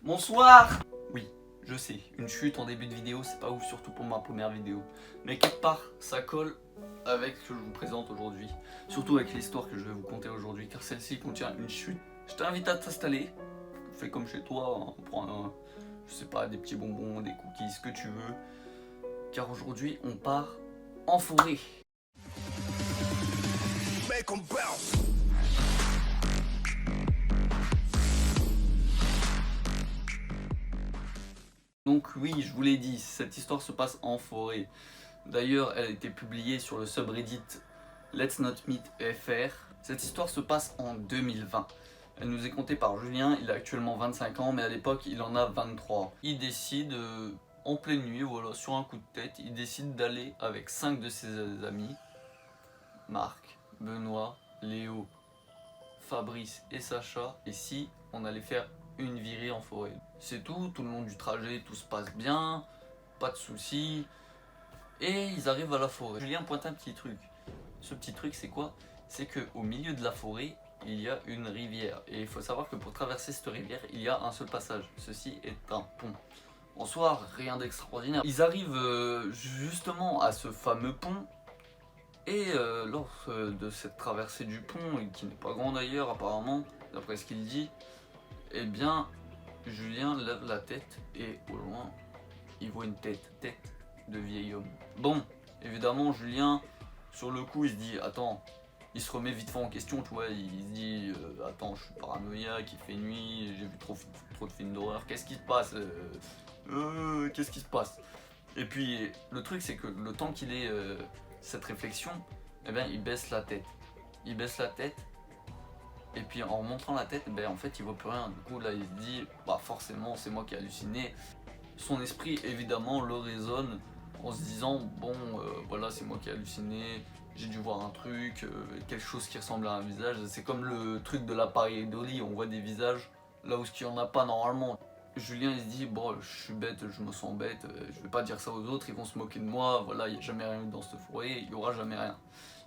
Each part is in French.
Bonsoir. Oui, je sais, une chute en début de vidéo, c'est pas ouf, surtout pour ma première vidéo. Mais quelque part, ça colle avec ce que je vous présente aujourd'hui. Surtout avec l'histoire que je vais vous conter aujourd'hui, car celle-ci contient une chute. Je t'invite à t'installer, fais comme chez toi, hein, prends je sais pas, des petits bonbons, des cookies, ce que tu veux. Car aujourd'hui, on part en forêt. Make 'em bounce. Donc oui, je vous l'ai dit, cette histoire se passe en forêt. D'ailleurs, elle a été publiée sur le subreddit Let's Not Meet FR. Cette histoire se passe en 2020. Elle nous est contée par Julien, il a actuellement 25 ans, mais à l'époque il en a 23. Il décide, en pleine nuit, voilà, sur un coup de tête, il décide d'aller avec 5 de ses amis, Marc, Benoît, Léo, Fabrice et Sacha, et si on allait faire une virée en forêt. C'est tout le long du trajet, tout se passe bien, pas de soucis, et ils arrivent à la forêt. Julien pointe un petit truc. Ce petit truc, c'est quoi? C'est qu'au milieu de la forêt, il y a une rivière. Et il faut savoir que pour traverser cette rivière, il y a un seul passage. Ceci est un pont. En soi, rien d'extraordinaire. Ils arrivent justement à ce fameux pont. Et lors de cette traversée du pont, qui n'est pas grand d'ailleurs apparemment, d'après ce qu'il dit, eh bien, Julien lève la tête et au loin, il voit une tête de vieil homme. Bon, évidemment, Julien, sur le coup, il se dit, attends, il se remet vite fait en question, tu vois, il se dit, attends, je suis paranoïaque, il fait nuit, j'ai vu trop de films d'horreur, qu'est-ce qui se passe qu'est-ce qui se passe? Et puis, le truc, c'est que le temps qu'il ait cette réflexion, eh bien, il baisse la tête. Il baisse la tête, et puis en montrant la tête, ben, en fait, il voit plus rien. Du coup, là, il se dit, bah forcément, c'est moi qui ai halluciné. Son esprit, évidemment, le raisonne en se disant, bon, voilà, c'est moi qui ai halluciné, j'ai dû voir un truc, quelque chose qui ressemble à un visage. C'est comme le truc de l'appareil Dolly, on voit des visages là où il n'y en a pas normalement. Julien, il se dit, bon, je suis bête, je me sens bête, je vais pas dire ça aux autres, ils vont se moquer de moi, voilà, il n'y a jamais rien dans cette forêt, il n'y aura jamais rien.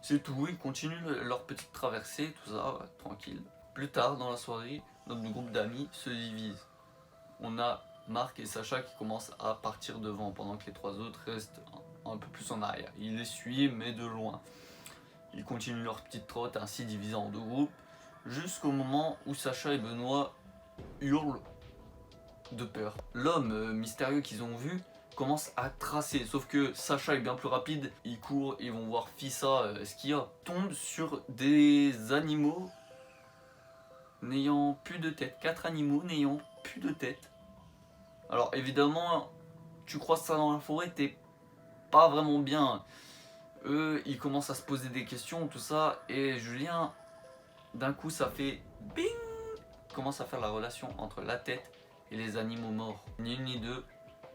C'est tout, ils continuent leur petite traversée, tout ça, tranquille. Plus tard dans la soirée, notre groupe d'amis se divise. On a Marc et Sacha qui commencent à partir devant pendant que les trois autres restent un peu plus en arrière. Ils les suivent mais de loin. Ils continuent leur petite trotte ainsi divisés en deux groupes jusqu'au moment où Sacha et Benoît hurlent de peur. L'homme mystérieux qu'ils ont vu commence à tracer, sauf que Sacha est bien plus rapide, ils courent, ils vont voir Fissa, ce qu'il y a, tombe sur des animaux n'ayant plus de tête, 4 animaux n'ayant plus de tête. Alors évidemment, tu croises ça dans la forêt, t'es pas vraiment bien. Eux, ils commencent à se poser des questions, tout ça, et Julien, d'un coup, ça fait bing, commence à faire la relation entre la tête et les animaux morts. Ni une ni deux,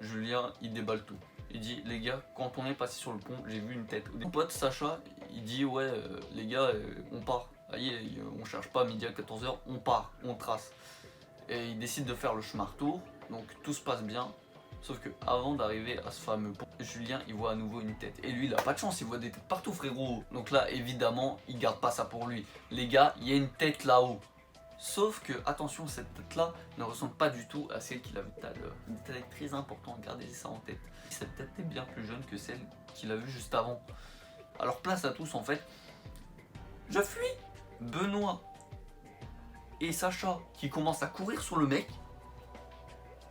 Julien, il déballe tout. Il dit, les gars, quand on est passé sur le pont, j'ai vu une tête. Mon pote Sacha, il dit, ouais, les gars, on part. Allez, on cherche pas midi à 14h, on part, on trace. Et il décide de faire le chemin retour, donc tout se passe bien. Sauf que avant d'arriver à ce fameux pont, Julien il voit à nouveau une tête. Et lui il a pas de chance, il voit des têtes partout frérot. Donc là évidemment il garde pas ça pour lui. Les gars, il y a une tête là-haut. Sauf que attention, cette tête là ne ressemble pas du tout à celle qu'il a vue tout à l'heure. Une tête très important, gardez ça en tête. Cette tête est bien plus jeune que celle qu'il a vue juste avant. Alors place à tous en fait. Je fuis Benoît et Sacha qui commencent à courir sur le mec.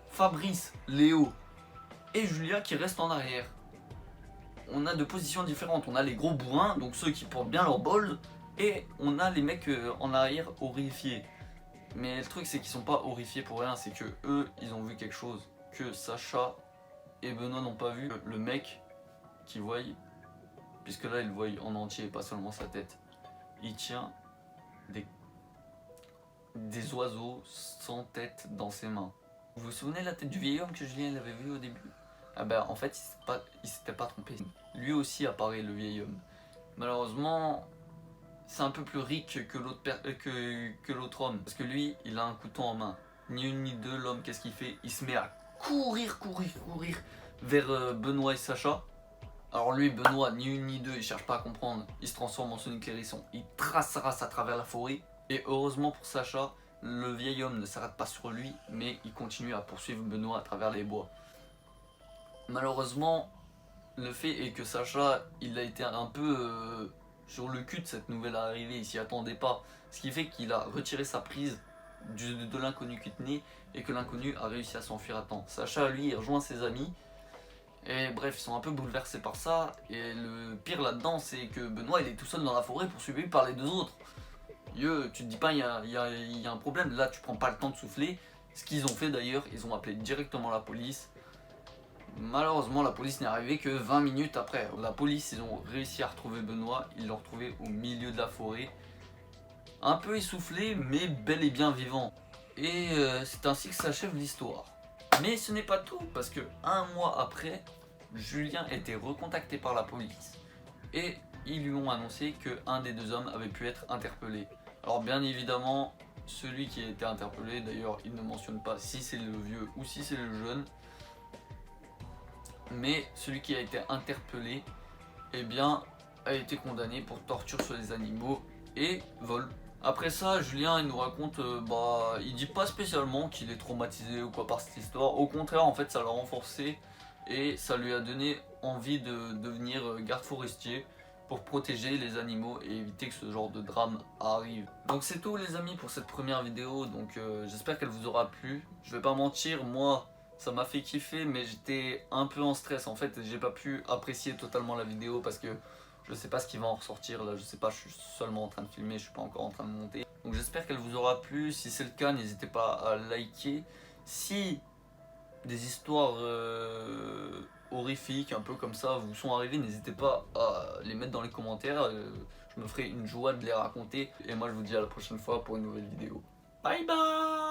Fabrice, Léo et Julien qui restent en arrière. On a deux positions différentes. On a les gros bourrins, donc ceux qui portent bien leur bol, et on a les mecs en arrière horrifiés. Mais le truc c'est qu'ils sont pas horrifiés pour rien, c'est que eux ils ont vu quelque chose que Sacha et Benoît n'ont pas vu. Le mec qui voit, puisque là il voit en entier, pas seulement sa tête, il tient des oiseaux sans tête dans ses mains. Vous vous souvenez de la tête du vieil homme que Julien avait vu au début? Ah ben en fait il s'était pas trompé. Lui aussi apparaît le vieil homme. Malheureusement c'est un peu plus riche que l'autre homme. Parce que lui il a un couteau en main. Ni une ni deux, l'homme qu'est-ce qu'il fait? Il se met à courir vers Benoît et Sacha. Alors lui Benoît, ni une ni deux, il cherche pas à comprendre. Il se transforme en Sonic Hérisson. Il trace sa race à travers la forêt. Et heureusement pour Sacha, le vieil homme ne s'arrête pas sur lui, mais il continue à poursuivre Benoît à travers les bois. Malheureusement, le fait est que Sacha, il a été un peu sur le cul de cette nouvelle arrivée, il s'y attendait pas. Ce qui fait qu'il a retiré sa prise de l'inconnu qui tenait et que l'inconnu a réussi à s'enfuir à temps. Sacha, lui, il rejoint ses amis. Et bref, ils sont un peu bouleversés par ça. Et le pire là-dedans, c'est que Benoît, il est tout seul dans la forêt poursuivi par les deux autres. Tu te dis pas, il y a un problème. Là, tu prends pas le temps de souffler. Ce qu'ils ont fait d'ailleurs, ils ont appelé directement la police. Malheureusement, la police n'est arrivée que 20 minutes après. La police, ils ont réussi à retrouver Benoît. Ils l'ont retrouvé au milieu de la forêt. Un peu essoufflé, mais bel et bien vivant. Et c'est ainsi que s'achève l'histoire. Mais ce n'est pas tout, parce que un mois après, Julien était recontacté par la police. Et ils lui ont annoncé qu'un des deux hommes avait pu être interpellé. Alors bien évidemment, celui qui a été interpellé, d'ailleurs il ne mentionne pas si c'est le vieux ou si c'est le jeune, mais celui qui a été interpellé, eh bien, a été condamné pour torture sur les animaux et vol. Après ça, Julien il nous raconte, il dit pas spécialement qu'il est traumatisé ou quoi par cette histoire. Au contraire, en fait, ça l'a renforcé et ça lui a donné envie de devenir garde forestier pour protéger les animaux et éviter que ce genre de drame arrive. Donc c'est tout les amis pour cette première vidéo, donc j'espère qu'elle vous aura plu. Je vais pas mentir, moi ça m'a fait kiffer, mais j'étais un peu en stress en fait, j'ai pas pu apprécier totalement la vidéo parce que je sais pas ce qui va en ressortir là, je sais pas, je suis seulement en train de filmer, je suis pas encore en train de monter. Donc j'espère qu'elle vous aura plu, si c'est le cas n'hésitez pas à liker. Si des histoires horrifiques un peu comme ça vous sont arrivées, n'hésitez pas à les mettre dans les commentaires, je me ferai une joie de les raconter. Et moi je vous dis à la prochaine fois pour une nouvelle vidéo. Bye bye.